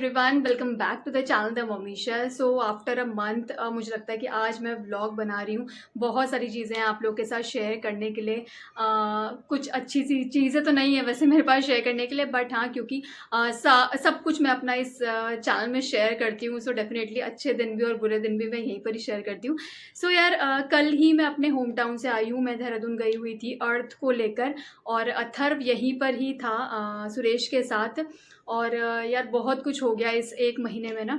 Everyone, welcome back to the channel the ममीशा। So after a month मुझे लगता है कि आज मैं व्लॉग बना रही हूँ। बहुत सारी चीज़ें आप लोगों के साथ शेयर करने के लिए। कुछ अच्छी सी चीज़ें तो नहीं है वैसे मेरे पास शेयर करने के लिए, बट हाँ, क्योंकि सब कुछ मैं अपना इस चैनल में शेयर करती हूँ। सो डेफिनेटली अच्छे दिन भी और बुरे दिन भी मैं यहीं पर ही शेयर करती हूँ। सो यार, कल ही मैं अपने होम टाउन से आई हूँ। मैं देहरादून गई हुई थी अर्थ को लेकर, और अथर्व यहीं पर ही था सुरेश के साथ। और यार बहुत कुछ हो गया इस एक महीने में ना।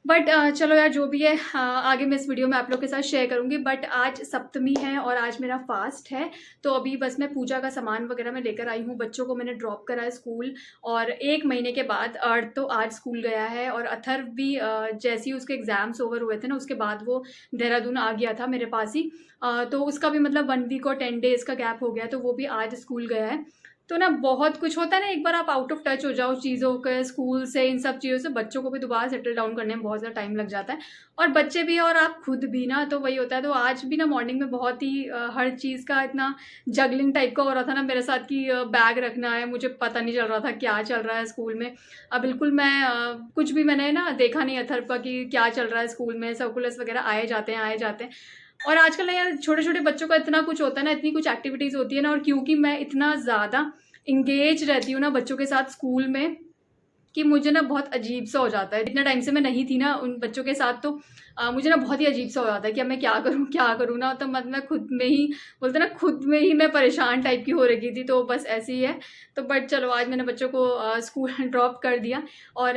बट चलो यार, जो भी है आगे मैं इस वीडियो में आप लोग के साथ शेयर करूंगी। बट आज सप्तमी है और आज मेरा फास्ट है। तो अभी बस मैं पूजा का सामान वगैरह मैं लेकर आई हूँ। बच्चों को मैंने ड्रॉप करा है स्कूल, और एक महीने के बाद अर्थ तो आज स्कूल गया है। और अथर्व भी जैसे ही उसके एग्जाम्स ओवर हुए थे ना, उसके बाद वो देहरादून आ गया था मेरे पास ही। तो उसका भी मतलब 1 वीक और 10 डेज का गैप हो गया, तो वो भी आज स्कूल गया है। तो ना बहुत कुछ होता है ना, एक बार आप आउट ऑफ टच हो जाओ चीज़ों के, स्कूल से, इन सब चीज़ों से, बच्चों को भी दोबारा सेटल डाउन करने में बहुत ज़्यादा टाइम लग जाता है। और बच्चे भी और आप खुद भी ना, तो वही होता है। तो आज भी ना मॉर्निंग में बहुत ही हर चीज़ का इतना जगलिंग टाइप का हो रहा था ना मेरे साथ, कि बैग रखना है, मुझे पता नहीं चल रहा था क्या चल रहा है स्कूल में। अब बिल्कुल मैं कुछ भी मैंने ना देखा नहीं अथर्व का कि क्या चल रहा है स्कूल में। सर्कुलर्स वगैरह आए जाते हैं। और आजकल ना यार, छोटे छोटे बच्चों का इतना कुछ होता है ना, इतनी कुछ एक्टिविटीज़ होती है ना। और क्योंकि मैं इतना ज़्यादा इंगेज रहती हूँ ना बच्चों के साथ स्कूल में, कि मुझे ना बहुत अजीब सा हो जाता है। इतने टाइम से मैं नहीं थी ना उन बच्चों के साथ, तो मुझे ना बहुत ही अजीब सा हो जाता है कि अब मैं क्या करूँ ना। तो मतलब मैं खुद में ही, बोलते ना, खुद में ही मैं परेशान टाइप की हो रही थी। तो बस ऐसे ही है। तो बट चलो, आज मैंने बच्चों को स्कूल ड्रॉप कर दिया। और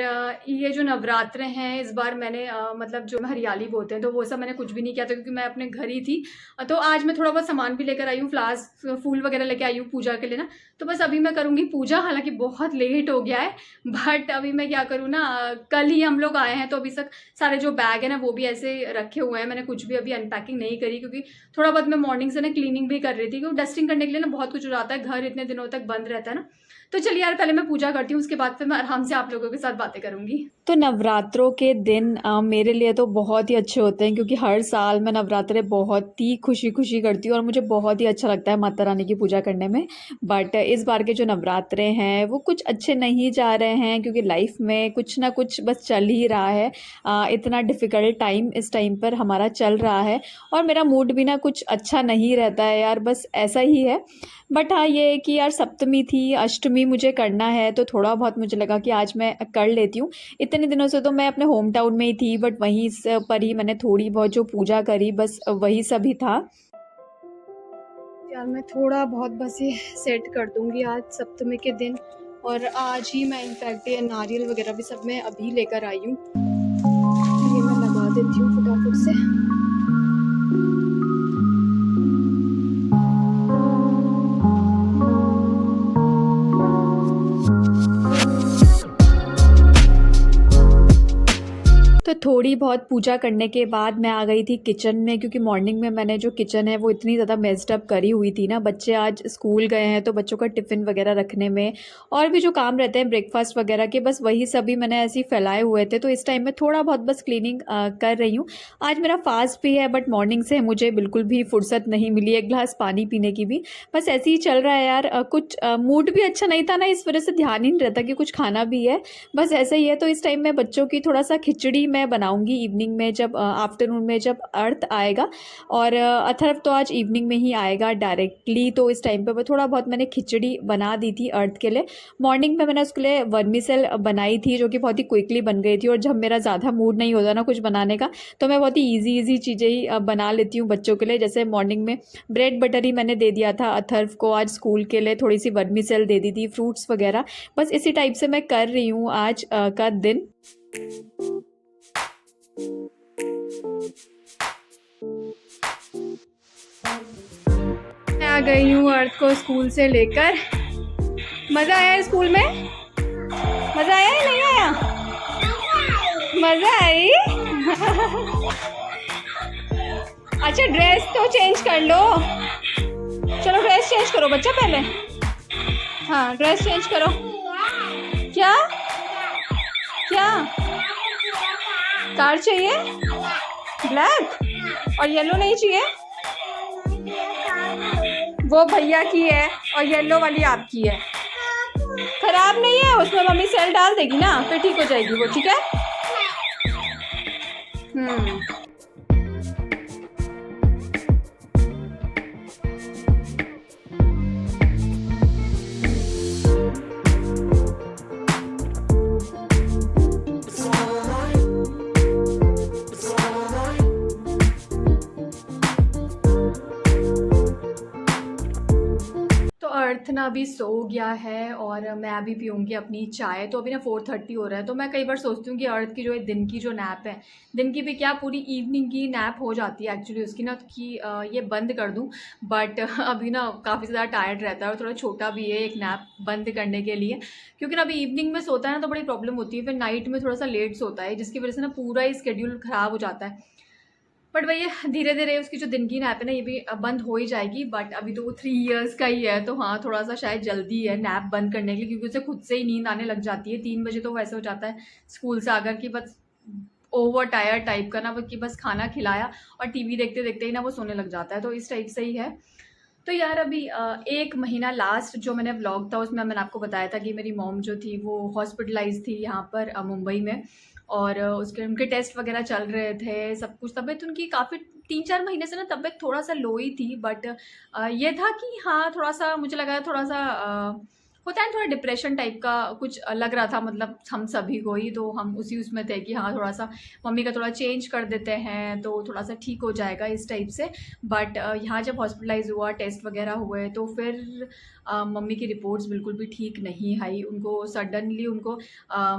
ये जो नवरात्र हैं, इस बार मैंने मतलब जो हरियाली बोलते हैं, तो वो सब मैंने कुछ भी नहीं किया था, क्योंकि मैं अपने घर ही थी। तो आज मैं थोड़ा बहुत सामान भी लेकर आई हूँ, फ्लावर्स, फूल वगैरह लेके आई हूँ पूजा के लिए ना। तो बस अभी मैं करूँगी पूजा, हालांकि बहुत लेट हो गया है। बट अभी मैं क्या करूँ ना, कल ही हम लोग आए हैं, तो अभी तक सारे जो बैग है ना वो भी ऐसे रखे हुए हैं। मैंने कुछ भी अभी अनपैकिंग नहीं करी, क्योंकि थोड़ा बहुत मैं मॉर्निंग से ना क्लीनिंग भी कर रही थी, क्योंकि डस्टिंग करने के लिए ना बहुत कुछ हो जाता है, घर इतने दिनों तक बंद रहता है ना। तो चलिए यार, पहले मैं पूजा करती हूँ, उसके बाद फिर मैं आराम से आप लोगों के साथ बातें करूंगी। तो नवरात्रों के दिन मेरे लिए तो बहुत ही अच्छे होते हैं, क्योंकि हर साल मैं नवरात्रे बहुत ही खुशी खुशी करती हूँ, और मुझे बहुत ही अच्छा लगता है माता रानी की पूजा करने में। बट इस बार के जो नवरात्रे हैं वो कुछ अच्छे नहीं जा रहे हैं, क्योंकि लाइफ में कुछ ना कुछ बस चल ही रहा है। इतना डिफ़िकल्ट टाइम इस टाइम पर हमारा चल रहा है, और मेरा मूड भी ना कुछ अच्छा नहीं रहता है यार, बस ऐसा ही है। बट हाँ, ये है कि यार सप्तमी थी, अष्टमी मुझे करना है, तो थोड़ा बहुत मुझे लगा कि आज मैं कर लेती हूँ। इतने दिनों से तो मैं अपने होम टाउन में ही थी, बट वहीं पर ही मैंने थोड़ी बहुत जो पूजा करी, बस वही सब ही था। यार मैं थोड़ा बहुत बस ये सेट कर दूंगी आज सप्तमी के दिन। और आज ही मैं इनफैक्ट ये नारियल वगैरह भी सब मैं अभी लेकर आई हूँ, ये मैं लगा देती हूँ फटाफट से। तो थोड़ी बहुत पूजा करने के बाद मैं आ गई थी किचन में, क्योंकि मॉर्निंग में मैंने जो किचन है वो इतनी ज़्यादा मेस्ड अप करी हुई थी ना। बच्चे आज स्कूल गए हैं, तो बच्चों का टिफ़िन वगैरह रखने में, और भी जो काम रहते हैं ब्रेकफास्ट वगैरह के, बस वही सभी मैंने ऐसे ही फैलाए हुए थे। तो इस टाइम में थोड़ा बहुत बस क्लीनिंग कर रही हूँ। आज मेरा फास्ट भी है, बट मॉर्निंग से मुझे बिल्कुल भी फुर्सत नहीं मिली एक गिलास पानी पीने की भी। बस ऐसे ही चल रहा है यार। कुछ मूड भी अच्छा नहीं था ना, इस वजह से ध्यान ही नहीं रहता कि कुछ खाना भी है, बस ऐसा ही है। तो इस टाइम में बच्चों की थोड़ा सा खिचड़ी मैं बनाऊंगी इवनिंग में, जब आफ्टरनून में जब अर्थ आएगा। और अथर्व तो आज इवनिंग में ही आएगा डायरेक्टली, तो इस टाइम पे थोड़ा बहुत मैंने खिचड़ी बना दी थी अर्थ के लिए। मॉर्निंग में मैंने उसके लिए वर्मीसेल बनाई थी, जो कि बहुत ही क्विकली बन गई थी। और जब मेरा ज़्यादा मूड नहीं होता ना कुछ बनाने का, तो मैं बहुत ही ईजी चीज़ें ही बना लेती हूँ बच्चों के लिए। जैसे मॉर्निंग में ब्रेड बटर ही मैंने दे दिया था अथर्व को आज स्कूल के लिए, थोड़ी सी वर्मीसेल दे दी थी, फ्रूट्स वगैरह। बस इसी टाइप से मैं कर रही हूँ आज का दिन। मैं आ गई हूँ अर्थ को स्कूल से लेकर। मज़ा आया स्कूल में? मज़ा आया या नहीं आया? मज़ा आई? अच्छा, ड्रेस तो चेंज कर लो। चलो ड्रेस चेंज करो बच्चा पहले। हाँ, ड्रेस चेंज करो। क्या क्या कार चाहिए? ब्लैक और येलो नहीं चाहिए? वो भैया की है और येलो वाली आपकी है। खराब नहीं है, उसमें मम्मी सेल डाल देगी ना, फिर ठीक हो जाएगी वो, ठीक है। तो अर्थ ना अभी सो गया है और मैं अभी पीऊँगी अपनी चाय। तो अभी ना 4:30 हो रहा है, तो मैं कई बार सोचती हूँ कि अर्थ की जो है दिन की जो नैप है, दिन की भी क्या पूरी इवनिंग की नैप हो जाती है एक्चुअली उसकी ना, कि ये बंद कर दूँ। बट अभी ना काफ़ी ज़्यादा टायर्ड रहता है और थोड़ा छोटा भी है एक नैप बंद करने के लिए, क्योंकि ना अभी इवनिंग में सोता है ना तो बड़ी प्रॉब्लम होती है, फिर नाइट में थोड़ा सा लेट सोता है, जिसकी वजह से ना पूरा ही स्केड्यूल ख़राब हो जाता है। बट वही है, धीरे-धीरे उसकी जो दिन की नैप है ना ये भी बंद हो ही जाएगी। बट अभी तो वो 3 इयर्स का ही है, तो हाँ, थोड़ा-सा शायद जल्दी है नैप बंद करने के लिए, क्योंकि उसे खुद से ही नींद आने लग जाती है। 3 बजे तो वैसे हो जाता है स्कूल से आकर कि बस ओवर टायर्ड टाइप का ना, वो कि बस खाना खिलाया और टीवी देखते-देखते ही ना वो सोने लग जाता है, तो इस टाइप से ही है। तो यार अभी 1 महीना लास्ट जो मैंने व्लॉग था उसमें मैंने आपको बताया था कि मेरी मॉम जो थी वो हॉस्पिटलाइज़ थी यहाँ पर मुंबई में, और उसके उनके टेस्ट वगैरह चल रहे थे, सब कुछ। तबीयत उनकी काफ़ी 3-4 महीने से ना तबीयत थोड़ा-सा लो ही थी, बट ये था कि हाँ, थोड़ा-सा मुझे लगा थोड़ा-सा होता है ना, थोड़ा डिप्रेशन टाइप का कुछ लग रहा था, मतलब हम सभी को ही, तो हम उसी उसमें थे कि हाँ, थोड़ा-सा मम्मी का थोड़ा चेंज कर देते हैं तो थोड़ा-सा ठीक हो जाएगा इस टाइप से। बट यहाँ जब हॉस्पिटलाइज़ हुआ, टेस्ट वगैरह हुए, तो फिर मम्मी की रिपोर्ट्स बिल्कुल भी ठीक नहीं आई। उनको सडनली उनको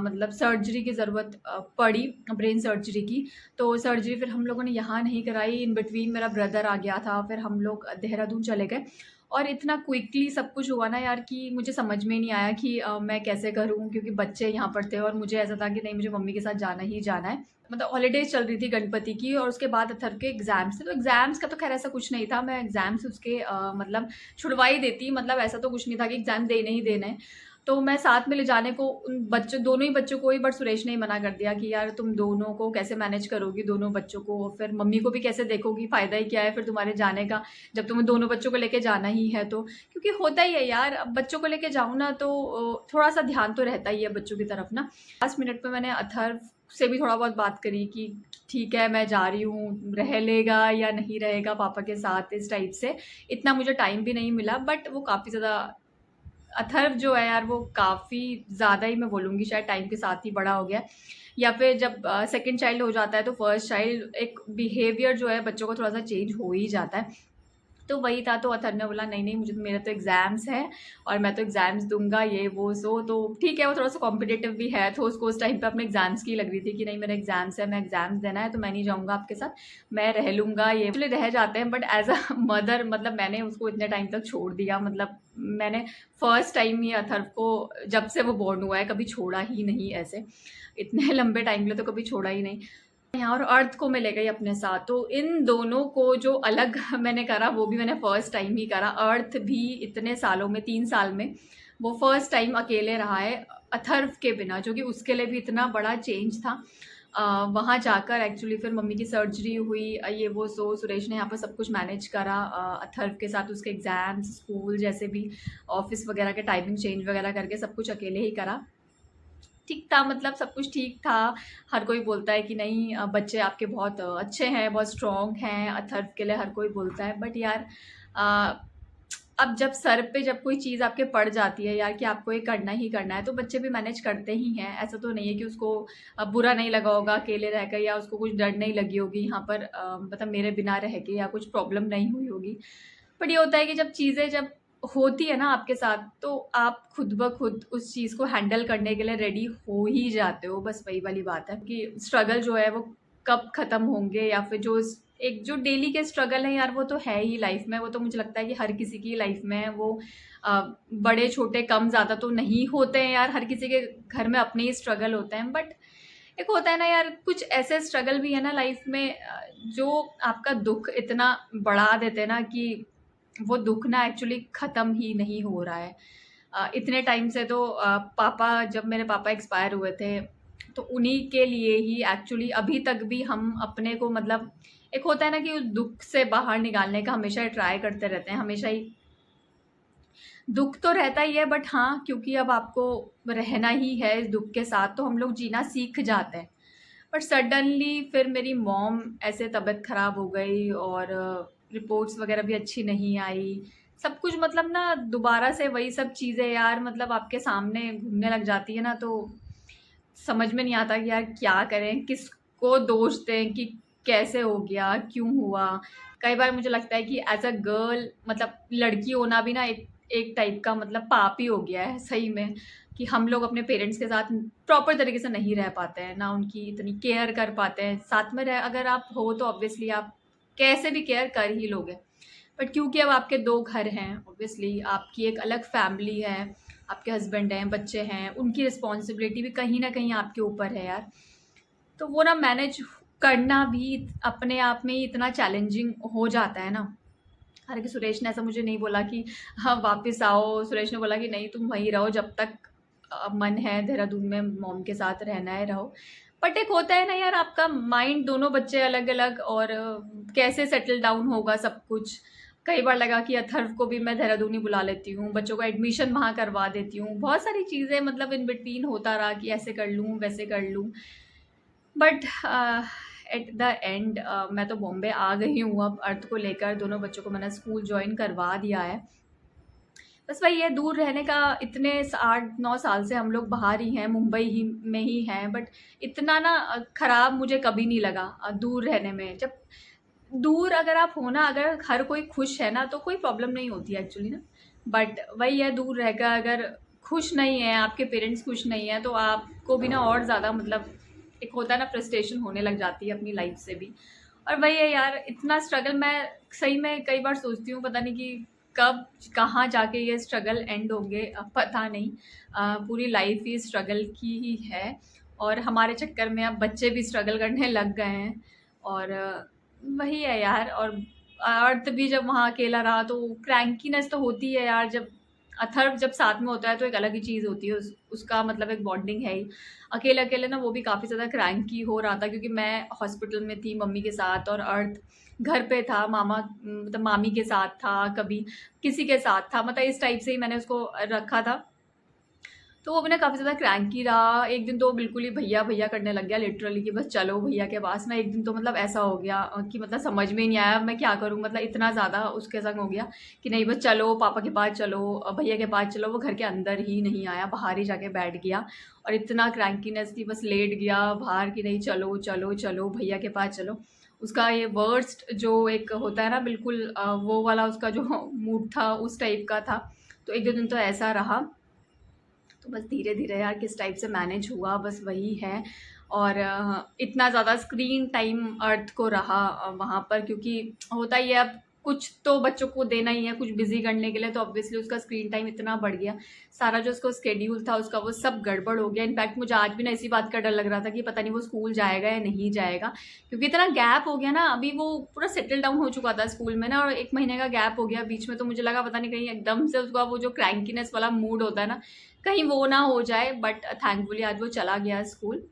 मतलब सर्जरी की ज़रूरत पड़ी, ब्रेन सर्जरी की। तो सर्जरी फिर हम लोगों ने यहाँ नहीं कराई, इन बिटवीन मेरा ब्रदर आ गया था, फिर हम लोग देहरादून चले गए। और इतना क्विकली सब कुछ हुआ ना यार कि मुझे समझ में नहीं आया कि मैं कैसे करूँ, क्योंकि बच्चे यहाँ पर थे और मुझे ऐसा था कि नहीं, मुझे मम्मी के साथ जाना ही जाना है। मतलब हॉलीडेज़ चल रही थी गणपति की, और उसके बाद अथर्व के एग्ज़ाम्स थे, तो एग्ज़ाम्स का तो ख़ैर ऐसा कुछ नहीं था, मैं एग्ज़ाम्स उसके मतलब छुड़वा ही देती, मतलब ऐसा तो कुछ नहीं था कि एग्ज़ाम देने ही देने हैं। तो मैं साथ में ले जाने को उन बच्चों, दोनों ही बच्चों को ही, बट सुरेश ने ही मना कर दिया कि यार तुम दोनों को कैसे मैनेज करोगी, दोनों बच्चों को, फिर मम्मी को भी कैसे देखोगी, फ़ायदा ही क्या है फिर तुम्हारे जाने का, जब तुम्हें दोनों बच्चों को लेके जाना ही है तो। क्योंकि होता ही है यार, अब बच्चों को लेके जाऊँ ना तो थोड़ा-सा ध्यान तो रहता ही है बच्चों की तरफ ना। लास्ट मिनट पे मैंने अथर्व से भी थोड़ा बहुत बात करी कि ठीक है, मैं जा रही हूँ, रह लेगा या नहीं रहेगा पापा के साथ, इस टाइप से। इतना मुझे टाइम भी नहीं मिला, बट वो काफ़ी ज़्यादा, अथर्व जो है यार वो काफ़ी ज़्यादा ही, मैं बोलूँगी शायद टाइम के साथ ही बड़ा हो गया है। या फिर जब सेकंड चाइल्ड हो जाता है तो फर्स्ट चाइल्ड एक बिहेवियर जो है बच्चों का थोड़ा-सा चेंज हो ही जाता है। तो वही था, तो अथर्व ने बोला नहीं नहीं, मुझे तो, मेरे तो एग्ज़ाम्स हैं और मैं तो एग्ज़ाम्स दूंगा, ये वो सो। तो ठीक है, वो थोड़ा सा कॉम्पिटिटिव भी है, तो उसको उस टाइम पे अपने एग्ज़ाम्स की लग रही थी कि नहीं, मेरे एग्ज़ाम्स है, मैं एग्ज़ाम्स देना है, तो मैं नहीं जाऊँगा आपके साथ, मैं रह लूँगा, ये एक्चुअली रह जाते हैं। बट एज अ मदर, मतलब मैंने उसको इतने टाइम तक छोड़ दिया, मतलब मैंने फर्स्ट टाइम ही अथर्व को, जब से वो बॉर्न हुआ है, कभी छोड़ा ही नहीं ऐसे, इतने लंबे टाइम के लिए तो कभी छोड़ा ही नहीं यहाँ। और अर्थ को मैं ले गई अपने साथ, तो इन दोनों को जो अलग मैंने करा वो भी मैंने फर्स्ट टाइम ही करा। अर्थ भी इतने सालों में, 3 साल में वो फर्स्ट टाइम अकेले रहा है अथर्व के बिना, जो कि उसके लिए भी इतना बड़ा चेंज था। वहाँ जाकर एक्चुअली फिर मम्मी की सर्जरी हुई, ये वो सो सुरेश ने यहाँ पर सब कुछ मैनेज करा अथर्व के साथ, उसके एग्ज़ाम्स, स्कूल, जैसे भी ऑफ़िस वगैरह के टाइमिंग चेंज वगैरह करके सब कुछ अकेले ही करा। ठीक था, मतलब सब कुछ ठीक था। हर कोई बोलता है कि नहीं बच्चे आपके बहुत अच्छे हैं, बहुत स्ट्रॉन्ग हैं, अथर्व के लिए हर कोई बोलता है। बट यार अ, अब जब सर पे जब कोई चीज़ आपके पड़ जाती है यार कि आपको ये करना ही करना है, तो बच्चे भी मैनेज करते ही हैं। ऐसा तो नहीं है कि उसको बुरा नहीं लगा होगा अकेले रहकर, या उसको कुछ डर नहीं लगी होगी यहाँ पर, मतलब मेरे बिना रह के, या कुछ प्रॉब्लम नहीं हुई होगी। बट ये होता है कि जब चीज़ें जब होती है ना आपके साथ, तो आप खुद ब खुद उस चीज़ को हैंडल करने के लिए रेडी हो ही जाते हो। बस वही वाली बात है कि स्ट्रगल जो है वो कब ख़त्म होंगे, या फिर जो एक जो डेली के स्ट्रगल है यार, वो तो है ही लाइफ में। वो तो मुझे लगता है कि हर किसी की लाइफ में है वो। बड़े छोटे कम ज़्यादा तो नहीं होते हैं यार, हर किसी के घर में अपने ही स्ट्रगल होते हैं। बट एक होता है ना यार, कुछ ऐसे स्ट्रगल भी है ना लाइफ में जो आपका दुख इतना बढ़ा देते हैं ना कि वो दुख ना एक्चुअली ख़त्म ही नहीं हो रहा है। इतने टाइम से तो पापा, जब मेरे पापा एक्सपायर हुए थे, तो उन्हीं के लिए ही एक्चुअली अभी तक भी हम अपने को, मतलब एक होता है ना कि उस दुख से बाहर निकालने का हमेशा ट्राई करते रहते हैं, हमेशा ही दुख तो रहता ही है, बट हाँ, क्योंकि अब आपको रहना ही है इस दुख के साथ, तो हम लोग जीना सीख जाते हैं। बट सडनली फिर मेरी मॉम ऐसे तबीयत ख़राब हो गई, और रिपोर्ट्स वगैरह भी अच्छी नहीं आई। सब कुछ मतलब ना दोबारा से वही सब चीज़ें यार, मतलब आपके सामने घूमने लग जाती है ना, तो समझ में नहीं आता कि यार क्या करें, किसको दोष दें कि कैसे हो गया, क्यों हुआ। कई बार मुझे लगता है कि एज अ गर्ल, मतलब लड़की होना भी ना एक एक टाइप का मतलब पाप ही हो गया है सही में, कि हम लोग अपने पेरेंट्स के साथ प्रॉपर तरीके से नहीं रह पाते हैं ना, उनकी इतनी केयर कर पाते हैं। साथ में रह अगर आप हो तो ऑब्वियसली आप कैसे भी केयर कर ही लोगे, बट क्योंकि अब आपके 2 घर हैं, ऑब्वियसली आपकी एक अलग फैमिली है, आपके हस्बैंड हैं, बच्चे हैं, उनकी रिस्पॉन्सिबिलिटी भी कहीं न कहीं आपके ऊपर है यार। तो वो ना मैनेज करना भी अपने आप में ही इतना चैलेंजिंग हो जाता है ना। हालाँकि सुरेश ने ऐसा मुझे नहीं बोला कि हाँ, वापस आओ। सुरेश ने बोला कि नहीं, तुम वहीं रहो जब तक मन है देहरादून में मॉम के साथ रहना है, रहो। बट एक होता है ना यार, आपका माइंड, दोनों बच्चे अलग-अलग, और कैसे सेटल डाउन होगा सब कुछ। कई बार लगा कि अथर्व को भी मैं देहरादून ही बुला लेती हूँ, बच्चों का एडमिशन वहाँ करवा देती हूँ। बहुत सारी चीज़ें मतलब इन बिटवीन होता रहा कि ऐसे कर लूँ, वैसे कर लूँ। बट एट द एंड मैं तो बॉम्बे आ गई हूँ अब अर्थ को लेकर। दोनों बच्चों को मैंने स्कूल जॉइन करवा दिया है। बस वही है, दूर रहने का, इतने 8-9 साल से हम लोग बाहर ही हैं, मुंबई ही में ही हैं, बट इतना ना ख़राब मुझे कभी नहीं लगा दूर रहने में। जब दूर अगर आप हो ना, अगर हर कोई खुश है ना, तो कोई प्रॉब्लम नहीं होती एक्चुअली ना। बट वही है, दूर रहकर अगर खुश नहीं है, आपके पेरेंट्स खुश नहीं है, तो आपको भी ना और ज़्यादा मतलब एक होता है ना, फ्रस्ट्रेशन होने लग जाती है अपनी लाइफ से भी। और वही है यार, इतना स्ट्रगल, मैं सही में कई बार सोचती हूँ पता नहीं कि कब कहाँ जाके ये स्ट्रगल एंड होंगे, पता नहीं। पूरी लाइफ ही स्ट्रगल की ही है, और हमारे चक्कर में अब बच्चे भी स्ट्रगल करने लग गए हैं। और वही है यार। और अर्थ भी जब वहाँ अकेला रहा तो क्रैंकीनेस तो होती है यार। जब अथर्व जब साथ में होता है तो एक अलग ही चीज़ होती है, उसका मतलब एक बॉन्डिंग है ही। अकेले अकेले ना वो भी काफ़ी ज़्यादा क्रैंकी हो रहा था, क्योंकि मैं हॉस्पिटल में थी मम्मी के साथ, और अर्थ घर पे था, मामा मतलब मामी के साथ था, कभी किसी के साथ था, मतलब इस टाइप से ही मैंने उसको रखा था। तो वो भी ना काफ़ी ज़्यादा क्रैंकी रहा। एक दिन तो बिल्कुल ही भैया भैया करने लग गया लिटरली, कि बस चलो भैया के पास ना। एक दिन तो मतलब ऐसा हो गया कि मतलब समझ में ही नहीं आया मैं क्या करूँ, मतलब इतना ज़्यादा उसके संग हो गया कि नहीं बस चलो पापा के पास चलो, भैया के पास चलो। वो घर के अंदर ही नहीं आया, बाहर ही जाके बैठ गया, और इतना क्रैंकीनेस थी, बस लेट गया बाहर कि नहीं चलो चलो चलो भैया के पास चलो। उसका ये वर्स्ट जो एक होता है ना, बिल्कुल वो वाला उसका जो मूड था उस टाइप का था। तो एक दो दिन तो ऐसा रहा। तो बस धीरे-धीरे यार किस टाइप से मैनेज हुआ, बस वही है। और इतना ज़्यादा स्क्रीन टाइम अर्थ को रहा वहाँ पर, क्योंकि होता ही है, अब कुछ तो बच्चों को देना ही है, कुछ बिज़ी करने के लिए, तो ऑब्वियसली उसका स्क्रीन टाइम इतना बढ़ गया। सारा जो उसका शेड्यूल था उसका, वो सब गड़बड़ हो गया। इनफैक्ट मुझे आज भी ना इसी बात का डर लग रहा था कि पता नहीं वो स्कूल जाएगा या नहीं जाएगा, क्योंकि इतना गैप हो गया ना। अभी वो पूरा सेटल डाउन हो चुका था स्कूल में ना, और 1 महीने का गैप हो गया बीच में, तो मुझे लगा पता नहीं कहीं एकदम से उसका वो जो क्रैंकीनेस वाला मूड होता है ना, कहीं वो ना हो जाए। बट थैंकफुली आज वो चला गया स्कूल,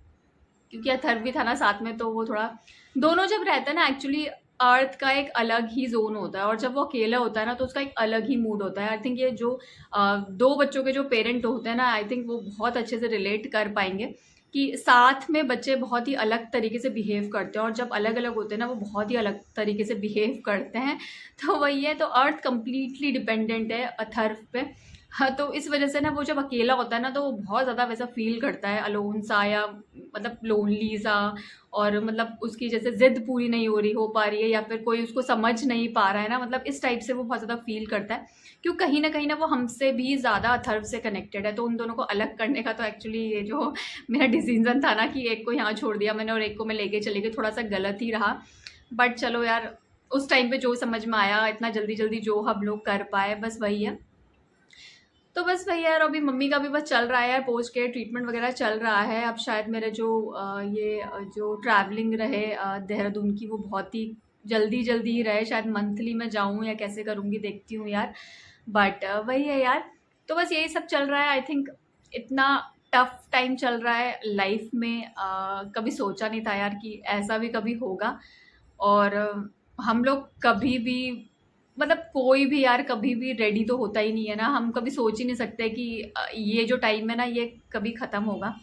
क्योंकि अथर्व भी था ना साथ में, तो वो थोड़ा, दोनों जब रहते हैं ना एक्चुअली, अर्थ का एक अलग ही जोन होता है, और जब वो अकेला होता है ना तो उसका एक अलग ही मूड होता है। आई थिंक ये जो 2 बच्चों के जो पेरेंट होते हैं ना, आई थिंक वो बहुत अच्छे से रिलेट कर पाएंगे कि साथ में बच्चे बहुत ही अलग तरीके से बिहेव करते हैं, और जब अलग अलग होते हैं ना वो बहुत ही अलग तरीके से बिहेव करते हैं। तो वही है, तो अर्थ कंप्लीटली डिपेंडेंट है अथर्व पे। हाँ, तो इस वजह से ना वो जब अकेला होता है ना, तो वो बहुत ज़्यादा वैसा फ़ील करता है, अलोन सा, या मतलब लोनली सा। और मतलब उसकी जैसे ज़िद पूरी नहीं हो पा रही है, या फिर कोई उसको समझ नहीं पा रहा है ना, मतलब इस टाइप से वो बहुत ज़्यादा फ़ील करता है। क्यों कहीं न कहीं ना वो हमसे भी ज़्यादा अथर्व से कनेक्टेड है, तो उन दोनों को अलग करने का तो एक्चुअली ये जो मेरा डिसीज़न था ना, कि एक को यहाँ छोड़ दिया मैंने और एक को मैं लेके चली गई, थोड़ा-सा गलत ही रहा। बट चलो यार, उस टाइम पे जो समझ में आया, इतना जल्दी-जल्दी जो हम लोग कर पाए, बस वही है। तो बस वही यार, अभी मम्मी का भी बस चल रहा है यार, पोस्ट केयर ट्रीटमेंट वगैरह चल रहा है। अब शायद मेरे जो जो ट्रैवलिंग रहे देहरादून की, वो बहुत ही जल्दी जल्दी ही रहे। शायद मंथली मैं जाऊँ या कैसे करूँगी, देखती हूँ यार। बट वही है यार। तो बस यही सब चल रहा है। आई थिंक इतना टफ टाइम चल रहा है लाइफ में, कभी सोचा नहीं था यार कि ऐसा भी कभी होगा। और हम लोग कभी भी मतलब कोई भी यार कभी भी रेडी तो होता ही नहीं है ना, हम कभी सोच ही नहीं सकते कि ये जो टाइम है ना ये कभी ख़त्म होगा।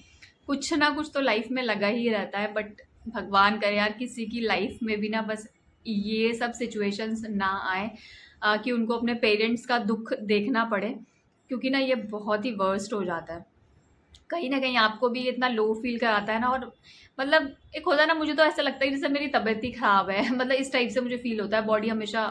कुछ ना कुछ तो लाइफ में लगा ही रहता है, बट भगवान करे यार किसी की लाइफ में भी ना बस ये सब सिचुएशंस ना आए, कि उनको अपने पेरेंट्स का दुख देखना पड़े, क्योंकि ना ये बहुत ही वर्स्ट हो जाता है। कहीं न कहीं आपको भी इतना लो फ़ील कराता है ना, और मतलब एक होता है ना, मुझे तो ऐसा लगता है जैसे मेरी तबीयत ही ख़राब है मतलब इस टाइप से मुझे फ़ील होता है, बॉडी हमेशा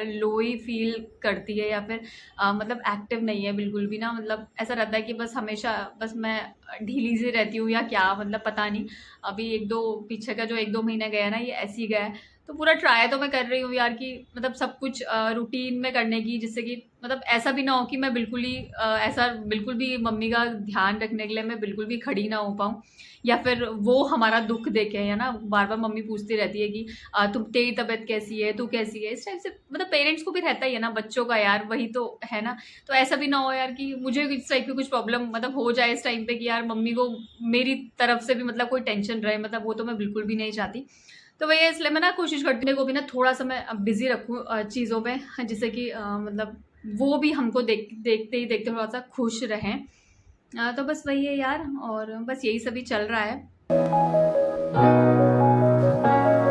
लो ही फ़ील करती है, या फिर मतलब एक्टिव नहीं है बिल्कुल भी ना, मतलब ऐसा रहता है कि बस हमेशा बस मैं ढीली सी रहती हूँ या क्या, मतलब पता नहीं। अभी 1-2 पीछे का जो 1-2 महीने गया है ना, ये ऐसे ही गया है। तो पूरा ट्राई तो मैं कर रही हूँ यार कि मतलब सब कुछ रूटीन में करने की, जिससे कि मतलब ऐसा भी ना हो कि मैं बिल्कुल ही ऐसा बिल्कुल भी मम्मी का ध्यान रखने के लिए मैं बिल्कुल भी खड़ी ना हो पाऊँ, या फिर वो हमारा दुख देखें, है ना। बार बार मम्मी पूछती रहती है कि तुम, तेरी तबीयत कैसी है, तू कैसी है, इस टाइप से मतलब पेरेंट्स को भी रहता ही है ना बच्चों का, यार वही तो है ना। तो ऐसा भी ना हो यार कि मुझे इस टाइप की कुछ प्रॉब्लम मतलब हो जाए इस टाइम पे, कि यार मम्मी को मेरी तरफ से भी मतलब कोई टेंशन रहे, मतलब वो तो मैं बिल्कुल भी नहीं चाहती। तो वही है, इसलिए मैं ना कोशिश करती हूँ को भी ना थोड़ा सा मैं बिजी रखूँ चीज़ों पे, जिससे कि मतलब वो भी हमको देखते ही देखते थोड़ा सा खुश रहें। तो बस वही है यार, और बस यही सभी चल रहा है।